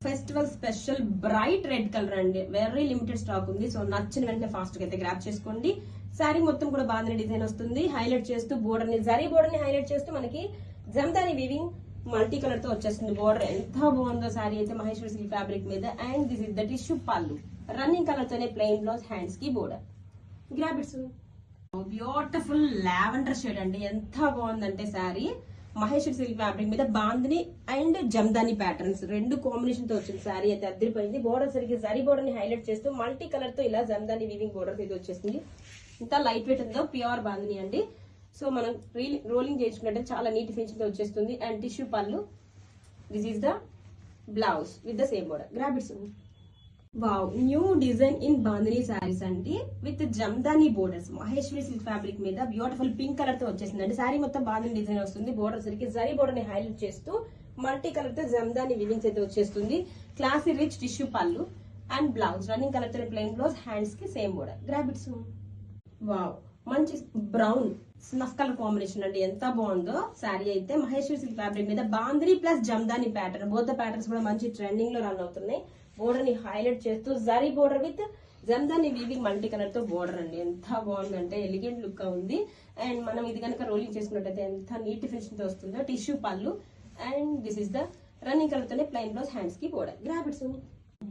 Festival special bright red colour అండి, very limited stock ఉంది. So నచ్చిన వెంటనే ఫాస్ట్ గా అయితే గ్రాప్ చేసుకోండి. శారీ మొత్తం కూడా బాగుంది డిజైన్ వస్తుంది. హైలైట్ చేస్తూ బోర్డర్ ని, జరీ బోర్డర్ ని హైలైట్ చేస్తూ మనకి జమ్దాని వీవింగ్ మల్టీ కలర్ తో వచ్చేస్తుంది. బోర్డర్ ఎంత బాగుందో శారీ అయితే మహేశ్వరి సిల్క్ ఫ్యాబ్రిక్ మీద. And this is the tissue పళ్ళు, రన్నింగ్ కలర్ తోనే ప్లెయిన్ బ్లౌజ్, హ్యాండ్స్ కి border. Grab it's beautiful lavender shade అండి, ఎంత బాగుందంటే శారీ మహేశ్వరి సిల్క్ ఫ్యాబ్రిక్ మీద బాందిని అండ్ జమ్దాని ప్యాటర్న్స్ రెండు కాంబినేషన్ తో వచ్చింది. శారీ అయితే అద్దరిపోయింది. బోర్డర్ సరికి జరీ బోర్డర్ ని హైలైట్ చేస్తూ మల్టీ కలర్ తో ఇలా జమ్దాని వీవింగ్ బోర్డర్ ఇది వచ్చేసింది. ఇంత లైట్ వెయిట్ ఉందో ప్యూర్ బాందిని అండి. సో మనం రోలింగ్ చేయించుకుంటే చాలా నీట్ ఫినిషింగ్ తో వచ్చేస్తుంది. And tissue pallu, this is the blouse with the same border. Grab its. Wow, new design in bandhani saris అండి with Jamdani borders. Maheshwari silk fabric మీద బ్యూటిఫుల్ పింక్ కలర్ తో వచ్చేసింది అండి. శారీ మొత్తం బాందిని డిజైన్ వస్తుంది. బోర్డర్ సరికి జరీ బోర్డర్ ని హైలైట్ చేస్తూ మల్టీ కలర్ తో జమ్దాని వివింగ్స్ అయితే వచ్చేస్తుంది. Classy rich tissue pallu and blouse, running colour తో ప్లెయిన్ బ్లౌజ్, హ్యాండ్స్ కి same border. Grab its. Wow, మంచి బ్రౌన్ స్నఫ్ కలర్ కాంబినేషన్ అండి, ఎంత బాగుందో శారీ అయితే. మహేశ్వరి సిల్క్ ఫ్యాబ్రిక్ మీద bandhani plus Jamdani pattern, both patterns కూడా మంచి ట్రెండింగ్ లో రన్ అవుతున్నాయి. బోర్డర్ ని హైలైట్ చేస్తూ zari border with Jamdani weaving multi colour తో బోర్డర్ అండి, ఎంత బాగుందంటే ఎలిగెంట్ లుక్ గా ఉంది. అండ్ మనం ఇది కనుక రోలింగ్ చేసుకున్నట్టయితే ఎంత నీట్ ఫినిషింగ్ తో వస్తుందో. Tissue pallu and this is the running colour తోనే ప్లెయిన్ బ్లౌజ్, హ్యాండ్స్ కి border. Grab it's.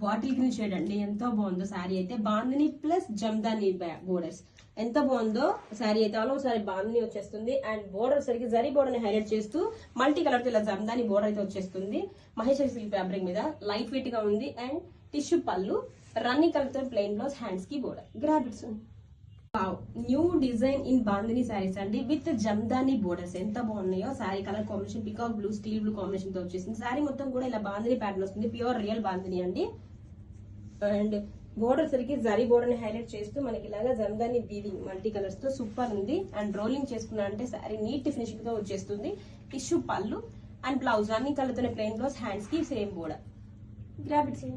Bottle green shade అండి, ఎంతో బాగుందో శారీ అయితే. బాందిని ప్లస్ జమ్దాని బోర్డర్స్, ఎంత బాగుందో శారీ అయితే. ఆల్ ఓవర్ శారీ బాందిని వచ్చేస్తుంది. అండ్ బోర్డర్ సరికి జరీ బోర్డర్ ని హైలైట్ చేస్తూ మల్టీ కలర్ తో ఇలా జమ్దాని బోర్డర్ అయితే వచ్చేస్తుంది. మహేశ్వరి సిల్క్ ఫ్యాబ్రిక్ మీద లైట్ వెయిట్ గా ఉంది. అండ్ టిష్యూ పళ్ళు, రన్నింగ్ కలర్ తో ప్లెయిన్ బ్లౌజ్, హ్యాండ్స్ కి border. Grab its. Wow, new design in bandhani saris అండి విత్ జమ్దాని బోర్డర్స్, ఎంత బాగున్నాయో. Sari colour combination peacock blue, steel blue combination తో వచ్చేసింది. శారీ మొత్తం కూడా ఇలా బాందిని ప్యాటర్న్ వస్తుంది, ప్యూర్ రియల్ బాందిని అండి. అండ్ బోర్డర్ సరికి జరీ బోర్డర్ ని హైలైట్ చేస్తూ మనకి ఇలాగా జమ్దాని వీవింగ్ మల్టీ కలర్స్ తో సూపర్ ఉంది. అండ్ రోలింగ్ చేసుకున్నా అంటే శారీ నీట్ ఫినిషింగ్ తో వచ్చేస్తుంది. Tissue pallu and blouse, running colour తోనే ప్లెయిన్ బ్లౌజ్, హ్యాండ్స్ కి సేమ్ బోర్డర్. Grab it's.